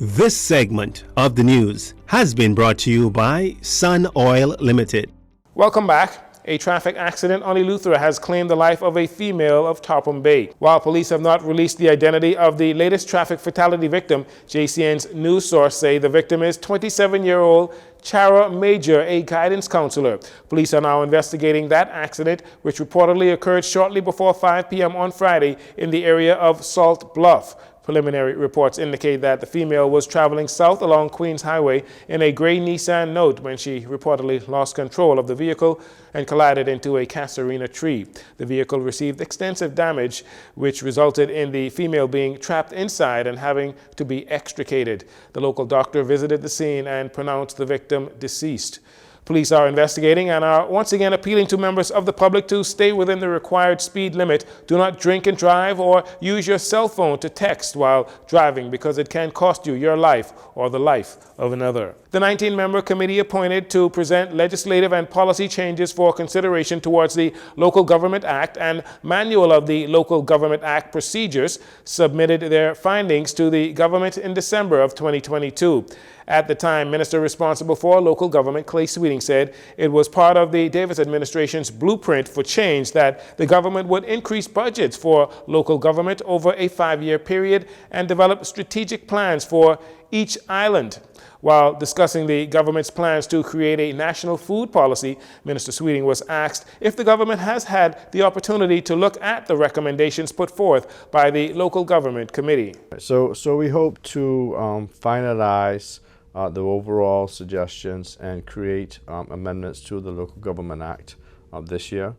This segment of the news has been brought to you by Sun Oil Limited. Welcome back. A traffic accident on Eleuthera has claimed the life of a female of Tarpon Bay. While police have not released the identity of the latest traffic fatality victim, Jcn's news source say the victim is 27-year-old Chara Major, a guidance counselor. Police are now investigating that accident, which reportedly occurred shortly before 5 p.m. on Friday in the area of Salt Bluff. Preliminary reports indicate that the female was traveling south along Queens Highway in a gray Nissan Note when she reportedly lost control of the vehicle and collided into a Casuarina tree. The vehicle received extensive damage, which resulted in the female being trapped inside and having to be extricated. The local doctor visited the scene and pronounced the victim deceased. Police are investigating and are once again appealing to members of the public to stay within the required speed limit. Do not drink and drive or use your cell phone to text while driving because it can cost you your life or the life of another. The 19-member committee appointed to present legislative and policy changes for consideration towards the Local Government Act and Manual of the Local Government Act procedures submitted their findings to the government in December of 2022. At the time, Minister responsible for local government, Clay Sweeting, said it was part of the Davis administration's blueprint for change that the government would increase budgets for local government over a 5-year period and develop strategic plans for each island. While discussing the government's plans to create a national food policy, Minister Sweeting was asked if the government has had the opportunity to look at the recommendations put forth by the local government committee. So we hope to finalize the overall suggestions and create amendments to the Local Government Act this year.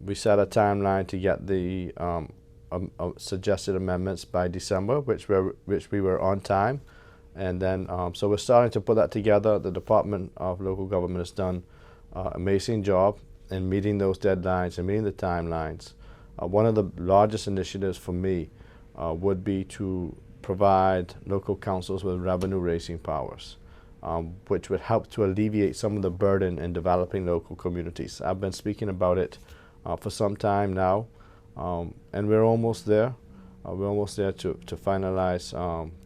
We set a timeline to get the suggested amendments by December, which we were on time. And then, so we're starting to put that together. The Department of Local Government has done an amazing job in meeting those deadlines and meeting the timelines. One of the largest initiatives for me would be to provide local councils with revenue-raising powers, which would help to alleviate some of the burden in developing local communities. I've been speaking about it for some time now, and we're almost there. We're almost there to finalize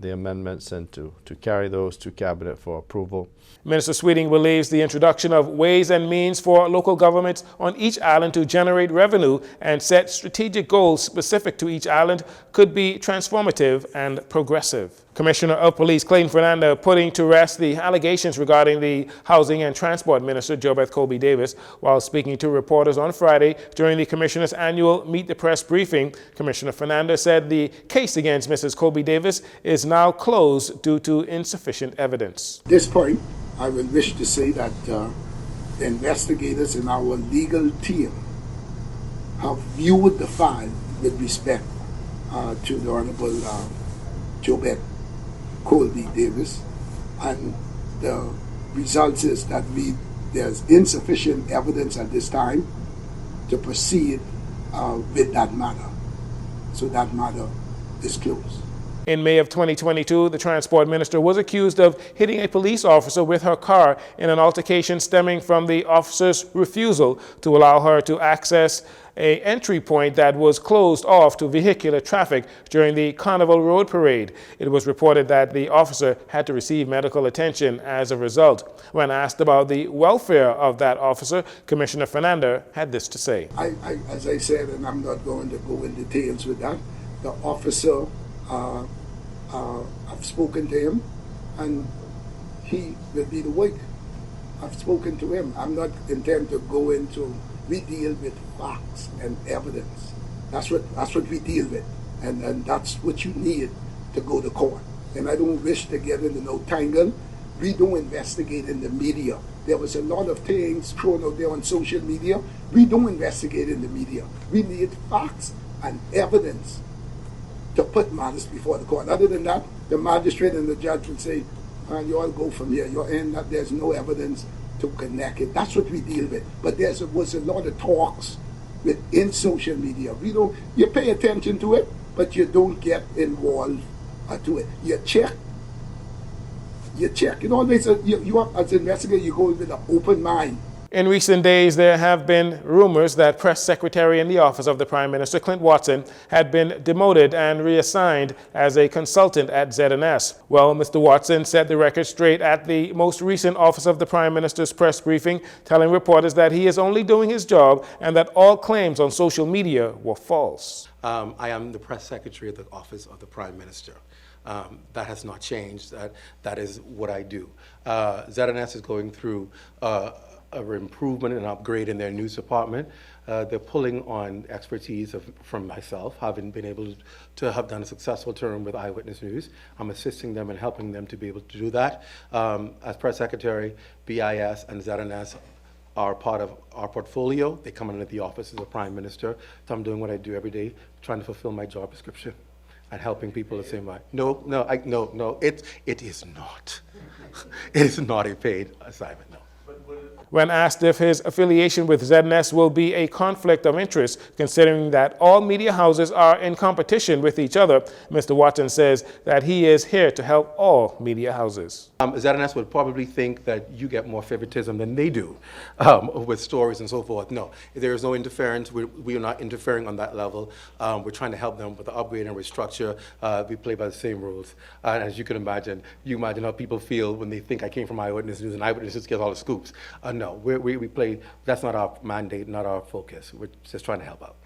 the amendments and to carry those to Cabinet for approval. Minister Sweeting believes the introduction of ways and means for local governments on each island to generate revenue and set strategic goals specific to each island could be transformative and progressive. Commissioner of Police Clayton Fernando putting to rest the allegations regarding the Housing and Transport Minister Jobeth Colby Davis. While speaking to reporters on Friday during the Commissioner's annual Meet the Press briefing, Commissioner Fernando said the case against Mrs. Colby Davis is now closed due to insufficient evidence. At this point, I would wish to say that the investigators in our legal team have viewed the file with respect to the Honorable Jobeth Colby Davis, and the results is that there's insufficient evidence at this time to proceed with that matter. So that matter is closed. In May of 2022, the transport minister was accused of hitting a police officer with her car in an altercation stemming from the officer's refusal to allow her to access an entry point that was closed off to vehicular traffic during the Carnival Road Parade. It was reported that the officer had to receive medical attention as a result. When asked about the welfare of that officer, Commissioner Fernando had this to say. As I said, and I'm not going to go in details with that, the officer, I've spoken to him, and he will be the wake. I've spoken to him. I'm not intent to go into. We deal with facts and evidence. That's what we deal with, and that's what you need to go to court. And I don't wish to get into no tangle. We don't investigate in the media. There was a lot of things thrown out there on social media. We don't investigate in the media. We need facts and evidence to put matters before the court. Other than that, the magistrate and the judge will say, you all go from here. You're in that there's no evidence to connect it. That's what we deal with. But there was a lot of talks within social media. You pay attention to it, but you don't get involved to it. You check. You always, you as an investigator, you go with an open mind. In recent days, there have been rumors that Press Secretary in the Office of the Prime Minister, Clint Watson, had been demoted and reassigned as a consultant at ZNS. Well, Mr. Watson set the record straight at the most recent Office of the Prime Minister's press briefing, telling reporters that he is only doing his job and that all claims on social media were false. I am the Press Secretary of the Office of the Prime Minister. That has not changed. That is what I do. ZNS is going through an improvement and upgrade in their news department. They're pulling on expertise from myself, having been able to have done a successful term with Eyewitness News. I'm assisting them and helping them to be able to do that. As Press Secretary, BIS and ZNS are part of our portfolio. They come under the Office of the Prime Minister. So I'm doing what I do every day, trying to fulfill my job description and helping people the same way. No, it is not. It is not a paid assignment, no. When asked if his affiliation with ZNS will be a conflict of interest, considering that all media houses are in competition with each other, Mr. Watson says that he is here to help all media houses. ZNS would probably think that you get more favoritism than they do with stories and so forth. No, there is no interference. We are not interfering on that level. We're trying to help them with the upgrade and restructure. We play by the same rules. As you can imagine, how people feel when they think I came from Eyewitness News and Eyewitness just gets all the scoops. No, we play, that's not our mandate, not our focus. We're just trying to help out.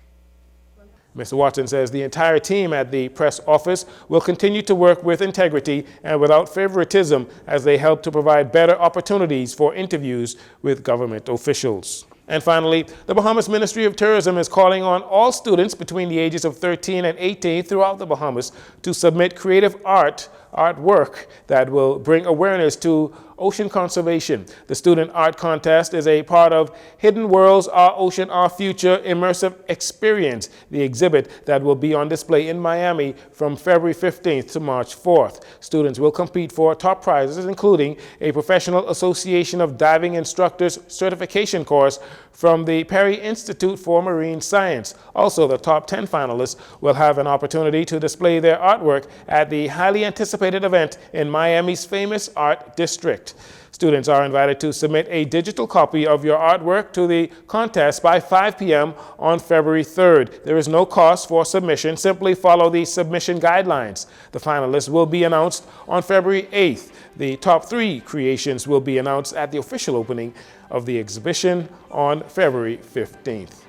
Mr. Watson says the entire team at the press office will continue to work with integrity and without favoritism as they help to provide better opportunities for interviews with government officials. And finally, the Bahamas Ministry of Tourism is calling on all students between the ages of 13 and 18 throughout the Bahamas to submit creative artwork that will bring awareness to ocean conservation. The Student Art Contest is a part of Hidden Worlds, Our Ocean, Our Future immersive experience, the exhibit that will be on display in Miami from February 15th to March 4th. Students will compete for top prizes, including a Professional Association of Diving Instructors certification course from the Perry Institute for Marine Science. Also, the top 10 finalists will have an opportunity to display their artwork at the highly anticipated event in Miami's famous art district. Students are invited to submit a digital copy of your artwork to the contest by 5 p.m. on February 3rd. There is no cost for submission. Simply follow the submission guidelines. The finalists will be announced on February 8th. The top 3 creations will be announced at the official opening of the exhibition on February 15th.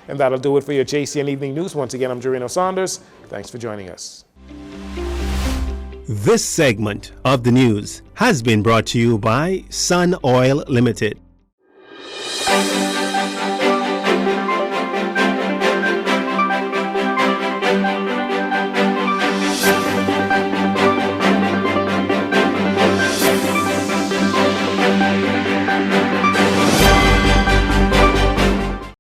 And that'll do it for your JCN Evening News. Once again, I'm Jcn Saunders. Thanks for joining us. This segment of the news has been brought to you by Sun Oil Limited.